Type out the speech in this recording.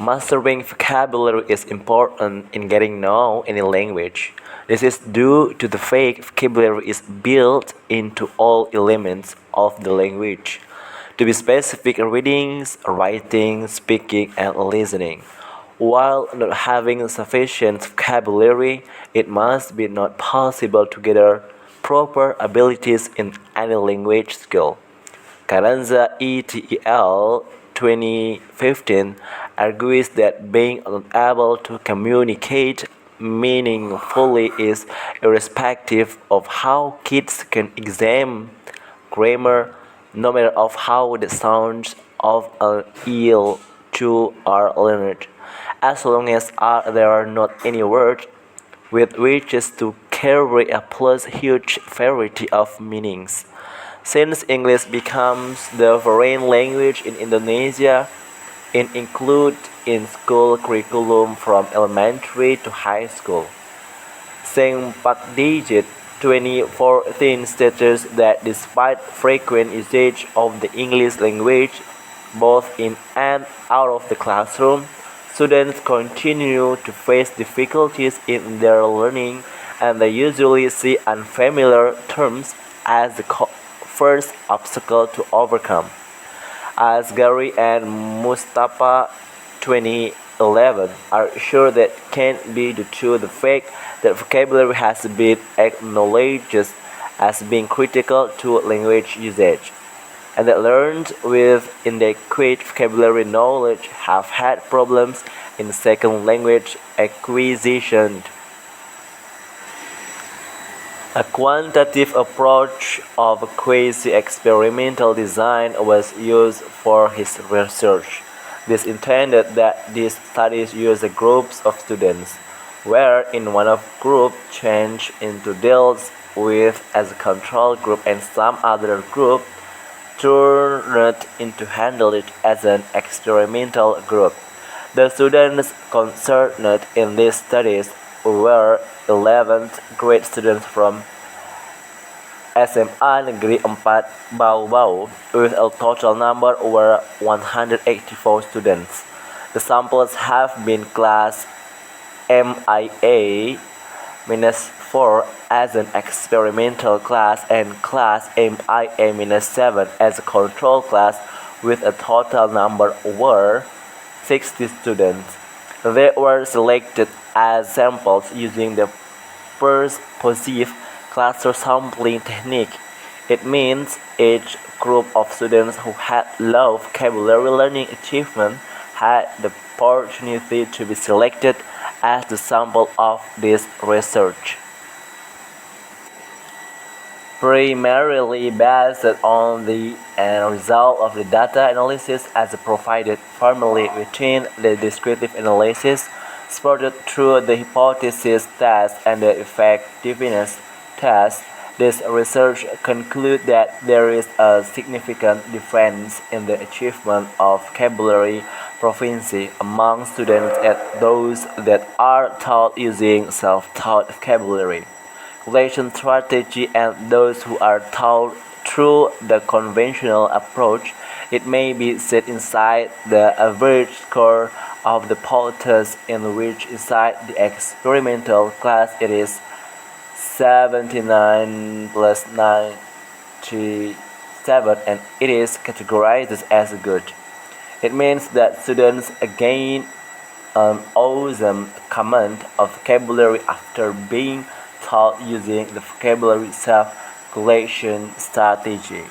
Mastering vocabulary is important in getting know any language. This is due to the fact vocabulary is built into all elements of the language. To be specific, readings, writing, speaking, and listening. While not having sufficient vocabulary, it must be not possible to gather proper abilities in any language skill. Carranza et al. 2015 argues that being unable to communicate meaningfully is irrespective of how kids can examine grammar, no matter of how the sounds of an eel to are learned, as long as there are not any words with which to carry a plus huge variety of meanings. Since English becomes the foreign language in Indonesia, it included in school curriculum from elementary to high school. Saint Pakdijit 2014 states that despite frequent usage of the English language, both in and out of the classroom, students continue to face difficulties in their learning, and they usually see unfamiliar terms as the first obstacle to overcome. As Gary and Mustafa 2011 are sure that can be due to the fact that vocabulary has been acknowledged as being critical to language usage, and that learned with inadequate vocabulary knowledge have had problems in second language acquisition. A quantitative approach of quasi-experimental design was used for his research. This intended that these studies use groups of students, where in one of group changed into deals with as a control group and some other group turned into handle it as an experimental group. The students concerned in these studies were 11th grade students from SMA Negeri 4 Bau-Bau with a total number over 184 students. The samples have been class MIA-4 as an experimental class and class MIA-7 as a control class with a total number over 60 students. They were selected as samples using the purposive cluster sampling technique. It means each group of students who had low vocabulary learning achievement had the opportunity to be selected as the sample of this research. Primarily based on the end result of the data analysis as provided formally within the descriptive analysis, supported through the hypothesis test and the effectiveness test, this research concludes that there is a significant difference in the achievement of vocabulary proficiency among students and those that are taught using self-taught vocabulary collection strategy and those who are taught through the conventional approach. It may be set inside the average score of the POTUS, in which inside the experimental class it is 79 plus 97 and it is categorized as good. It means that students gain an awesome command of vocabulary after being taught using the vocabulary self-collection strategy.